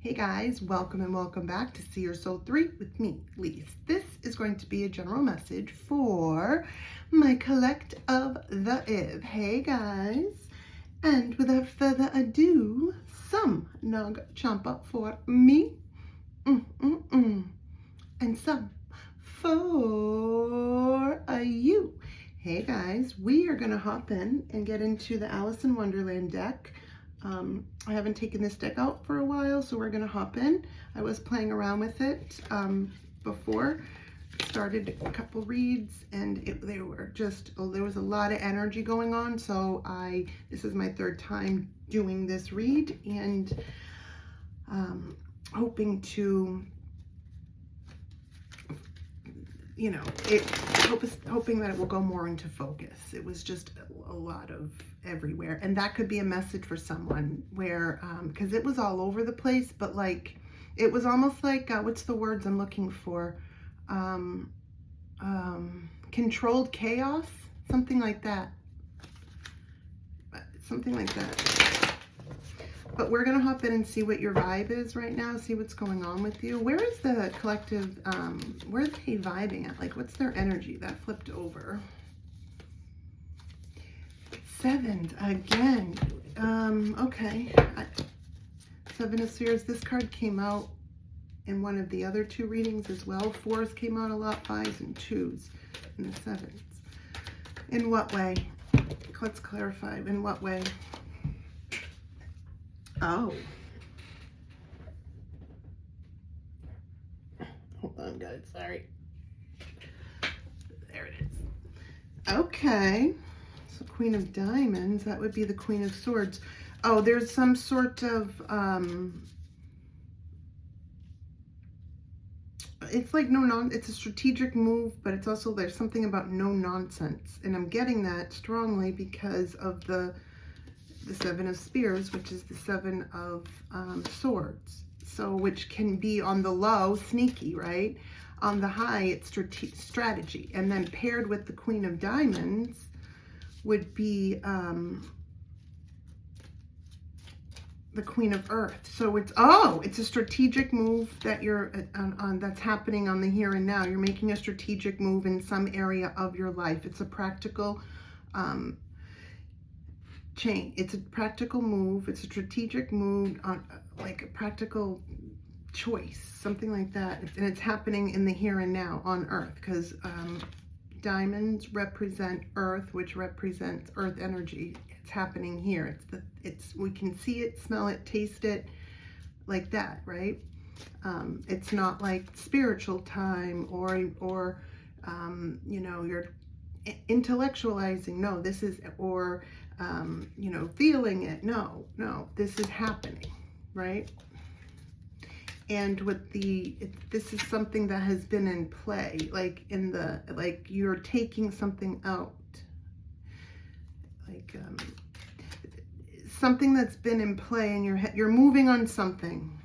Hey guys, welcome and welcome back to See Your Soul 3 with me, Lise. This is going to be a general message for my collect of the Iv. Hey guys, and without further ado, some Nag Champa for me, and some for you. Hey guys, we are going to hop in and get into the Alice in Wonderland deck. I haven't taken this deck out for a while, so we're going to hop in. I was playing around with it before. Started a couple reads, and they were just, there was a lot of energy going on, so this is my third time doing this read, and hoping to, you know, hoping that it will go more into focus. It was just a lot of everywhere, and that could be a message for someone where because it was all over the place, but like it was almost like what's the words I'm looking for, controlled chaos, something like that. But we're gonna hop in and see what your vibe is right now, see what's going on with you. Where is the collective, where are they vibing at? Like, what's their energy? That flipped over. Sevens again. Okay. Seven of Spheres. This card came out in one of the other two readings as well. Fours came out a lot, fives and twos, and the sevens. In what way? Let's clarify. In what way? Oh. Hold on, guys. Sorry. There it is. Okay. So Queen of Diamonds, that would be the Queen of Swords. Oh, there's some sort of, it's like it's a strategic move, but it's also, there's something about no nonsense. And I'm getting that strongly because of the Seven of Spears, which is the Seven of Swords. So, which can be on the low, sneaky, right? On the high, it's strategy. And then paired with the Queen of Diamonds would be the Queen of Earth. So it's a strategic move that you're that's happening on the here and now. You're making a strategic move in some area of your life. It's a practical change. It's a practical move. It's a strategic move on like a practical choice, something like that. And it's happening in the here and now on Earth, because diamonds represent Earth, which represents Earth energy. It's happening here. We can see it, smell it, taste it, like that, right? It's not like spiritual time or you know, you're intellectualizing. No, this is, or you know, feeling it. No, this is happening, right? And with this is something that has been in play, like like you're taking something out, like something that's been in play in your head. You're moving on something.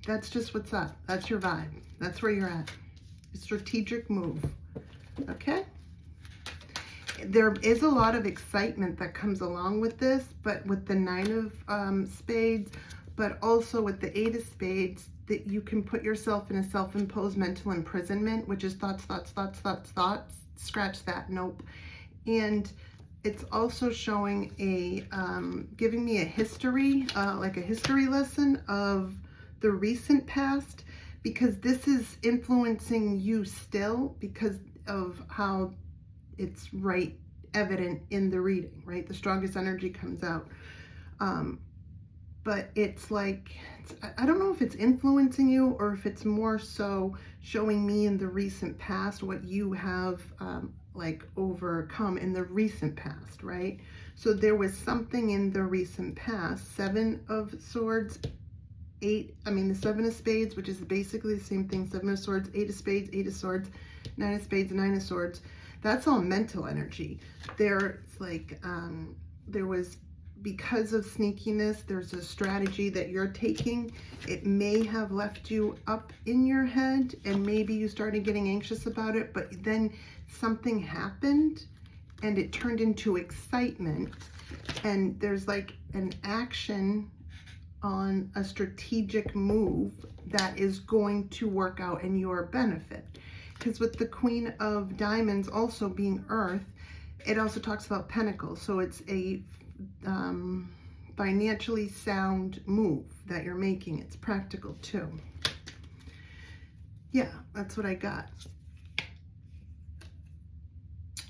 That's just what's up. That's your vibe. That's where you're at. A strategic move. Okay? There is a lot of excitement that comes along with this, but with the Nine of Spades, but also with the Eight of Spades, that you can put yourself in a self-imposed mental imprisonment, which is thoughts. Scratch that. Nope. And it's also showing giving me a history, like a history lesson of the recent past, because this is influencing you still because of how it's evident in the reading, right? The strongest energy comes out. But it's like, I don't know if it's influencing you or if it's more so showing me in the recent past what you have like overcome in the recent past, right? So there was something in the recent past. Seven of Swords, the Seven of Spades, which is basically the same thing. Seven of Swords, Eight of Spades, Eight of Swords, Nine of Spades, Nine of Swords. That's all mental energy. There's like, there was, because of sneakiness, there's a strategy that you're taking. It may have left you up in your head, and maybe you started getting anxious about it, but then something happened and it turned into excitement, and there's like an action on a strategic move that is going to work out in your benefit. Because with the Queen of Diamonds also being Earth, it also talks about Pentacles. So it's a financially sound move that you're making. It's practical too. Yeah, that's what I got.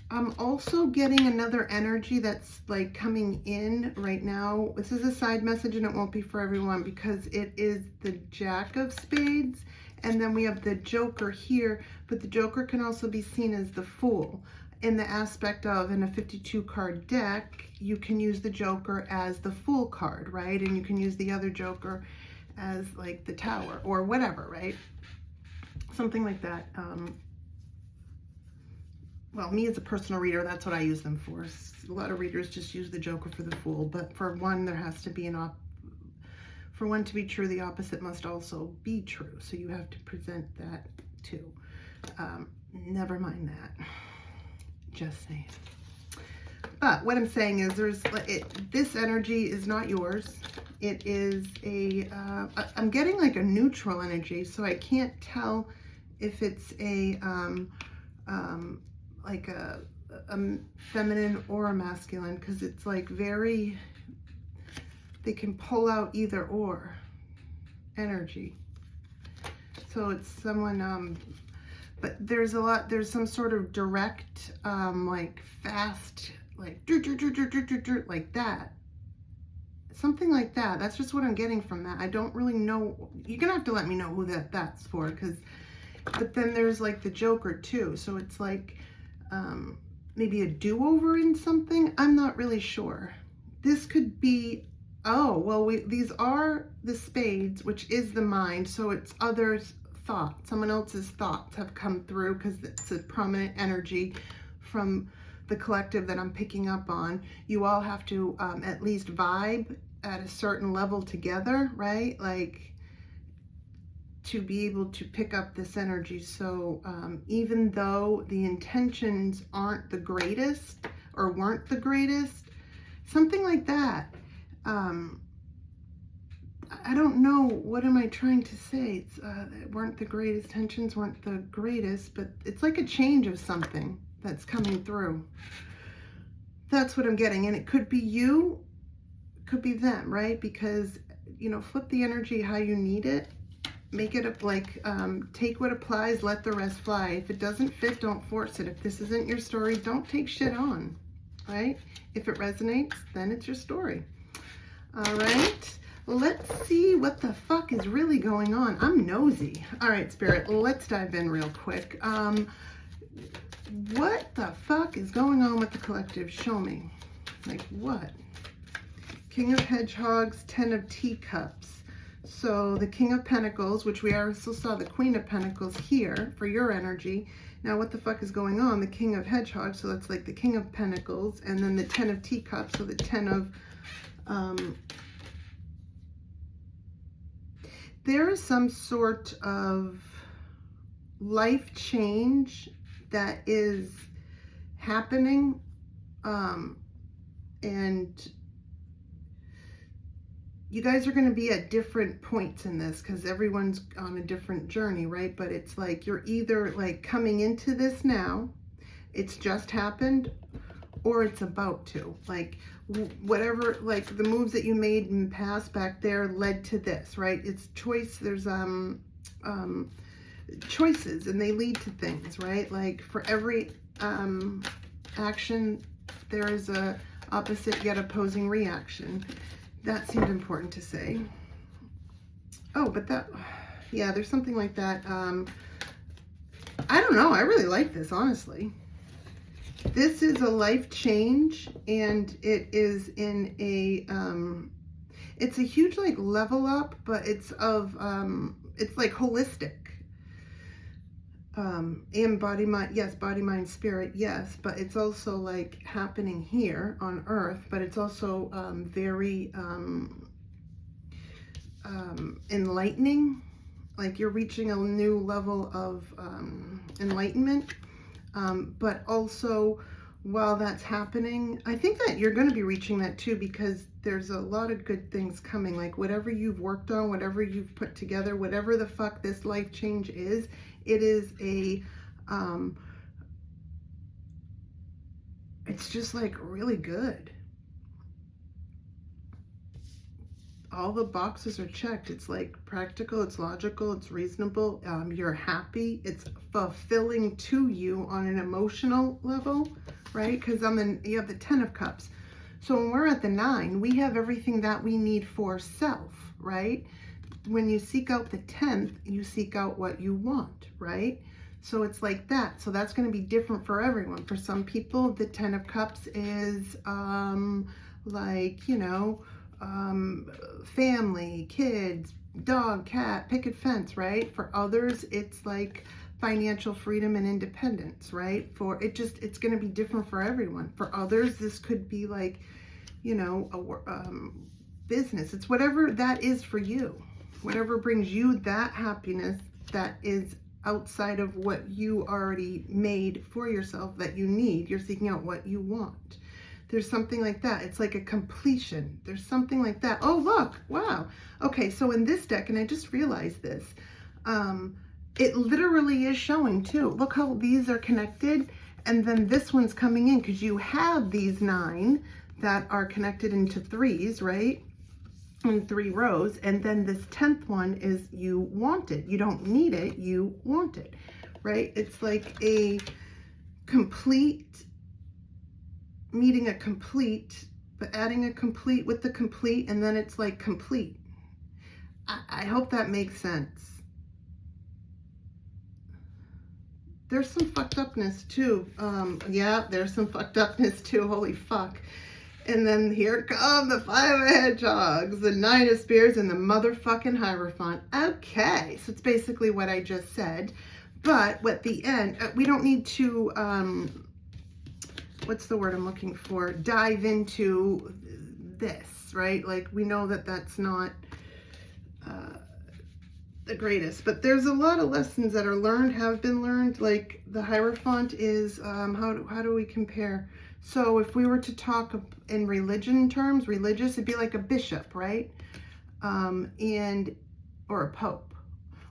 I'm also getting another energy that's like coming in right now. This is a side message and it won't be for everyone because it is the Jack of Spades and then we have the Joker here, but the Joker can also be seen as the Fool in the aspect of in a 52 card deck, you can use the Joker as the Fool card, right? And you can use the other Joker as like the Tower or whatever, right? Something like that. Well, me as a personal reader, that's what I use them for. A lot of readers just use the Joker for the Fool, but for one, there has to be for one to be true, the opposite must also be true. So you have to present that too. Never mind that. Just saying. But what I'm saying is this energy is not yours. It is I'm getting like a neutral energy, so I can't tell if it's like a feminine or a masculine, because it's like very, they can pull out either or energy. So it's someone, but there's some sort of direct, like fast, like like that. Something like that. That's just what I'm getting from that. I don't really know. You're gonna have to let me know who that's for, but then there's like the Joker too. So it's like, maybe a do-over in something. I'm not really sure. This could be, oh, well, these are the spades, which is the mind. So it's others' thoughts. Someone else's thoughts have come through because it's a prominent energy from the collective that I'm picking up on. You all have to at least vibe at a certain level together, right? Like, to be able to pick up this energy. So even though the intentions aren't the greatest or weren't the greatest, something like that. I don't know, what am I trying to say? It's weren't the greatest, tensions weren't the greatest, but it's like a change of something that's coming through. That's what I'm getting. And it could be you, could be them, right? Because, you know, flip the energy how you need it. Make it like, take what applies, let the rest fly. If it doesn't fit, don't force it. If this isn't your story, don't take shit on, right? If it resonates, then it's your story. All right, let's see what the fuck is really going on. I'm nosy. All right, Spirit, let's dive in real quick. What the fuck is going on with the collective? Show me. Like what? King of Hedgehogs, 10 of Teacups. So the King of Pentacles, which we also saw the Queen of Pentacles here for your energy. Now what the fuck is going on? The King of Hedgehogs, so that's like the King of Pentacles, and then the 10 of Teacups, so the 10 of, there is some sort of life change that is happening, and you guys are going to be at different points in this because everyone's on a different journey, right? But it's like you're either like coming into this now, it's just happened, or it's about to. Like whatever, like the moves that you made in the past back there led to this, right? It's choice. There's choices and they lead to things, right? Like for every action, there is a opposite yet opposing reaction. That seemed important to say. Oh, but that, yeah, there's something like that. I don't know. I really like this, honestly. This is a life change, and it is in a, it's a huge, like, level up, but it's of, it's like holistic. And body, mind, yes, body, mind, spirit, yes, but it's also like happening here on Earth, but it's also very enlightening. Like you're reaching a new level of enlightenment, but also while that's happening, I think that you're going to be reaching that too, because there's a lot of good things coming. Like whatever you've worked on, whatever you've put together, whatever the fuck this life change is, it is a, it's just like really good. All the boxes are checked. It's like practical, it's logical, it's reasonable. You're happy. It's fulfilling to you on an emotional level, right? Because you have the 10 of Cups. So when we're at the 9, we have everything that we need for self, right? When you seek out the 10th, you seek out what you want, right? So it's like that. So that's going to be different for everyone. For some people, the 10 of Cups is like, you know, family, kids, dog, cat, picket fence, right? For others, it's like financial freedom and independence, right? It's going to be different for everyone. For others, this could be like, you know, a business. It's whatever that is for you, whatever brings you that happiness that is outside of what you already made for yourself that you need. You're seeking out what you want. There's something like that. It's like a completion. There's something like that. Oh, look. Wow. Okay, so in this deck, and I just realized this, it literally is showing too. Look how these are connected, and then this one's coming in because you have these 9 that are connected into 3s, right? In 3 rows, and then this 10th one is you want it. You don't need it, you want it, right? It's like a complete, meeting a complete, but adding a complete with the complete, and then it's like complete. I hope that makes sense. There's some fucked upness too. Yeah, there's some fucked upness too. Holy fuck. And then here come the 5 of Hedgehogs, the 9 of Spears, and the motherfucking Hierophant. Okay, so it's basically what I just said. But at the end, we don't need to, what's the word I'm looking for? Dive into this, right? Like, we know that that's not the greatest. But there's a lot of lessons that are learned, have been learned. Like, the Hierophant is, how do we compare? So if we were to talk in religion terms, religious, it'd be like a bishop, right? Or a pope,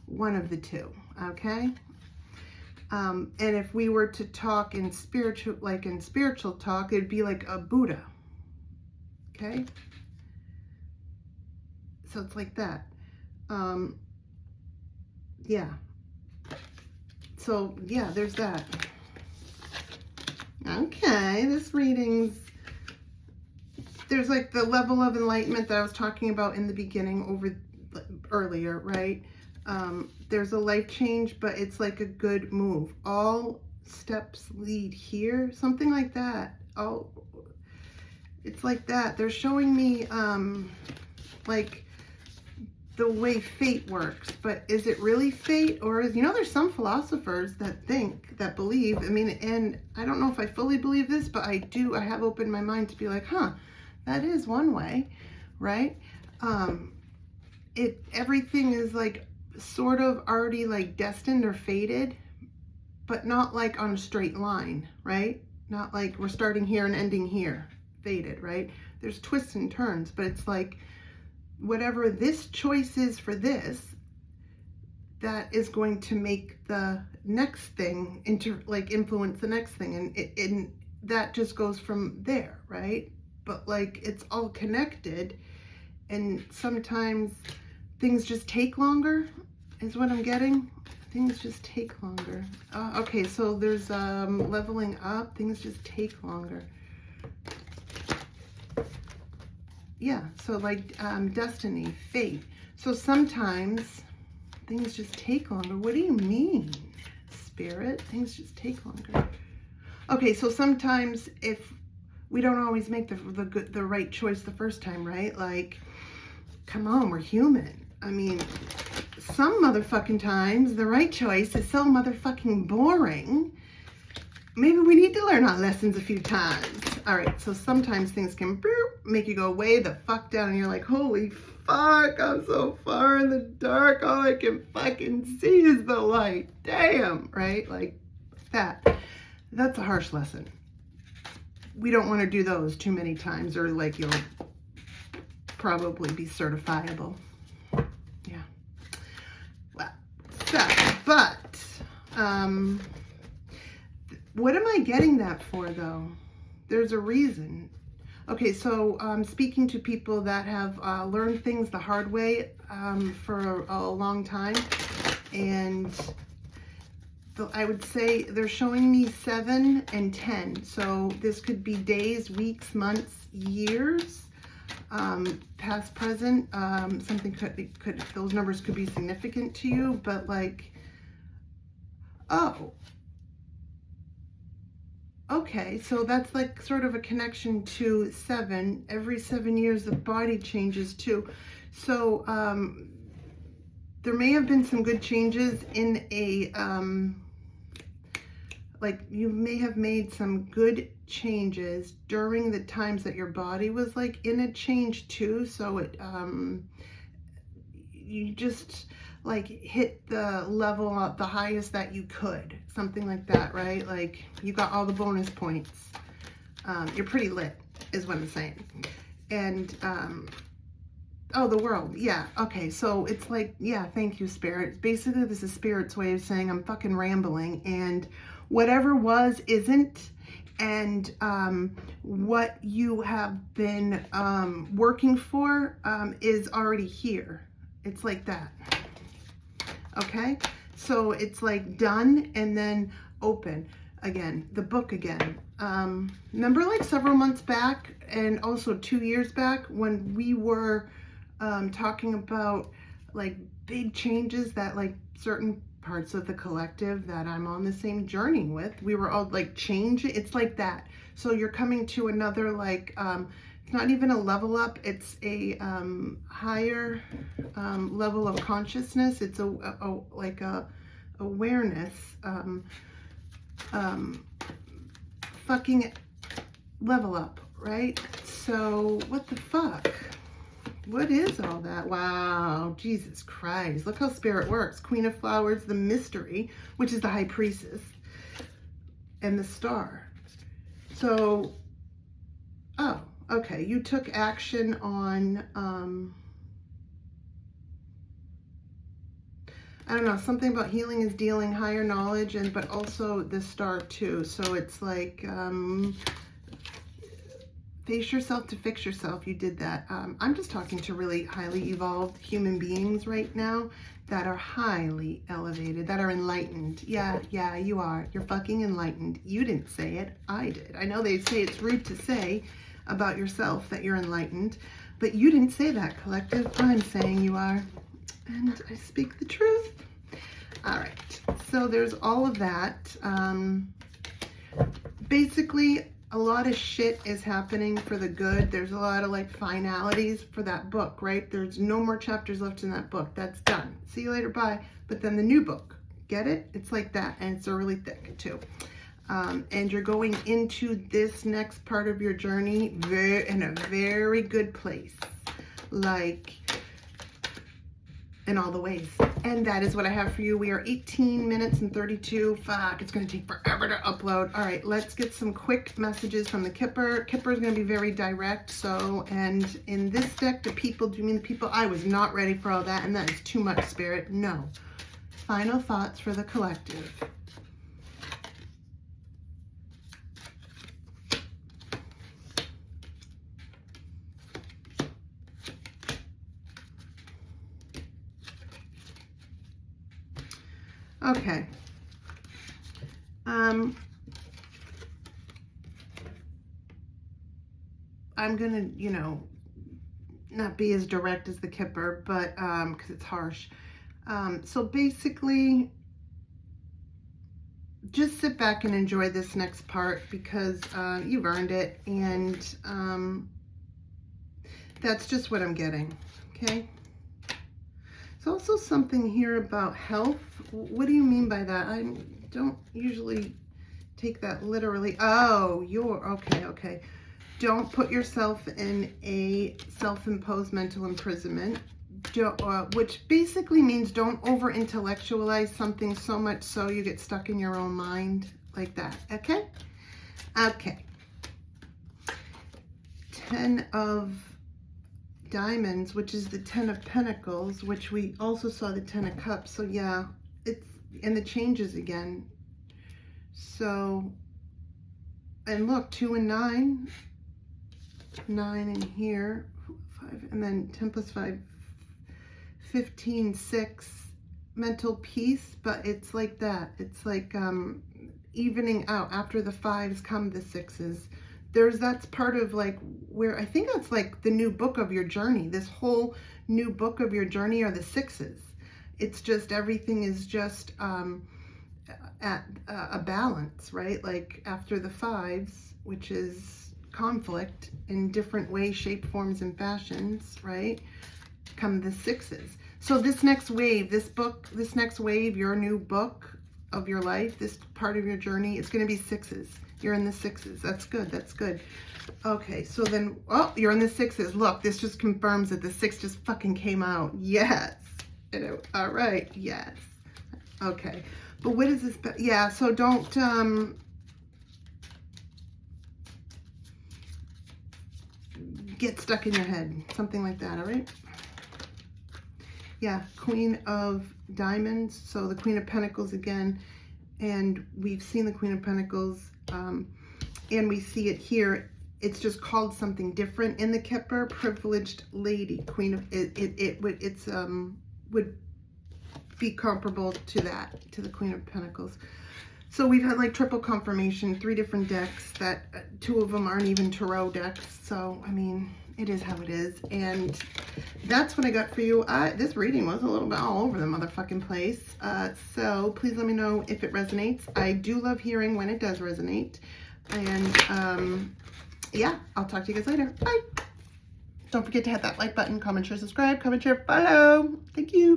one of the two, okay? And if we were to talk in spiritual talk, it'd be like a Buddha, okay? So it's like that. Yeah. So yeah, there's that. Okay, this reading's, there's like the level of enlightenment that I was talking about in the beginning earlier, right? There's a life change, but it's like a good move. All steps lead here, something like that. Oh, it's like that. They're showing me like the way fate works, but is it really fate? Or is, you know, there's some philosophers that believe, I mean, and I don't know if I fully believe this, but I have opened my mind to be like, huh, that is one way, right? Everything is like sort of already like destined or fated, but not like on a straight line, right? Not like we're starting here and ending here, fated, right? There's twists and turns, but it's like, whatever this choice is for this, that is going to make the next thing influence the next thing, and that just goes from there, right? But like, it's all connected, and sometimes things just take longer, is what I'm getting. Things just take longer. Okay, so there's leveling up. Things just take longer. Yeah, so like destiny, fate. So sometimes things just take longer. What do you mean, Spirit? Things just take longer. Okay, so sometimes if we don't always make the right choice the first time, right? Like, come on, we're human. I mean, some motherfucking times the right choice is so motherfucking boring. Maybe we need to learn our lessons a few times. All right, so sometimes things can make you go way the fuck down, and you're like, holy fuck, I'm so far in the dark. All I can fucking see is the light. Damn, right? Like that. That's a harsh lesson. We don't want to do those too many times, or like you'll probably be certifiable. Yeah. Well, so, but, what am I getting that for, though? There's a reason. Okay, so speaking to people that have learned things the hard way for a long time, and I would say they're showing me 7 and 10. So this could be days, weeks, months, years, past, present. Something could those numbers could be significant to you, but like, oh, okay, so that's like sort of a connection to 7. Every 7 years, the body changes too. So there may have been some good changes in a, like you may have made some good changes during the times that your body was like in a change too. So it, you just like hit the level, the highest that you could, something like that, right? Like you got all the bonus points. You're pretty lit is what I'm saying. And, oh, the world. Yeah. Okay. So it's like, yeah, thank you, Spirit. Basically, this is Spirit's way of saying I'm fucking rambling, and whatever was isn't. And what you have been working for is already here. It's like that. Okay. So it's like done and then open again, the book again. Remember like several months back and also 2 years back when we were talking about like big changes that like certain parts of the collective that I'm on the same journey with, we were all like changing. It's like that. So you're coming to another like, it's not even a level up. It's a higher level of consciousness. It's a like a awareness, fucking level up, right? So what the fuck? What is all that? Wow, Jesus Christ. Look how Spirit works. Queen of Flowers, the mystery, which is the High Priestess, and the Star. So, oh, okay. You took action on, I don't know, something about healing is dealing, higher knowledge, and but also the Star too. So it's like, face yourself to fix yourself. You did that. I'm just talking to really highly evolved human beings right now that are highly elevated, that are enlightened. Yeah, you are. You're fucking enlightened. You didn't say it. I did. I know they say it's rude to say about yourself that you're enlightened, but you didn't say that, collective. I'm saying you are. And I speak the truth. All right. So there's all of that. Basically, a lot of shit is happening for the good. There's a lot of like finalities for that book, right? There's no more chapters left in that book. That's done. See you later. Bye. But then the new book, get it? It's like that. And it's really thick too. And you're going into this next part of your journey in a very good place. Like, in all the ways. And that is what I have for you. We are 18 minutes and 32. Fuck, it's going to take forever to upload. All right, let's get some quick messages from the Kipper. Kipper is going to be very direct. So, and in this deck, the people, do you mean the people? I was not ready for all that, and that is too much, Spirit. No. Final thoughts for the collective. Okay. I'm gonna, you know, not be as direct as the Kipper, but because it's harsh. So basically, just sit back and enjoy this next part because you've earned it, and that's just what I'm getting. Okay. There's also something here about health. What do you mean by that? I don't usually take that literally. Oh, you're okay. Don't put yourself in a self-imposed mental imprisonment, which basically means don't over-intellectualize something so much so you get stuck in your own mind like that. Okay? Okay. 10 of Diamonds, which is the 10 of Pentacles, which we also saw the 10 of Cups. So yeah, it's, and the changes again. So, and look, 2 and 9, 9 in here, 5, and then 10 plus 5, 15, 6, mental peace, but it's like that. It's like evening out. After the 5s come the 6s. That's part of like where, I think that's like the new book of your journey. This whole new book of your journey are the 6s. It's just, everything is just at a balance, right? Like after the 5s, which is conflict in different ways, shape, forms, and fashions, right? Come the 6s. So this next wave, this next wave, your new book of your life, this part of your journey, it's going to be 6s. You're in the 6s. That's good. That's good. Okay, so then, oh, you're in the 6s. Look, this just confirms that the 6 just fucking came out. Yes. All right. Yes. Okay. But what is this? Yeah, so don't, get stuck in your head. Something like that, all right? Yeah, Queen of Diamonds. So the Queen of Pentacles again. And we've seen the Queen of Pentacles, and we see it here. It's just called something different in the Kipper. Privileged lady, Queen of would be comparable to that, to the Queen of Pentacles. So we've had like triple confirmation, 3 different decks that 2 of them aren't even tarot decks. So I mean, it is how it is, and that's what I got for you. This reading was a little bit all over the motherfucking place. So please let me know if it resonates. I do love hearing when it does resonate. And yeah, I'll talk to you guys later. Bye. Don't forget to hit that like button, comment, share, subscribe, comment, share, follow. Thank you.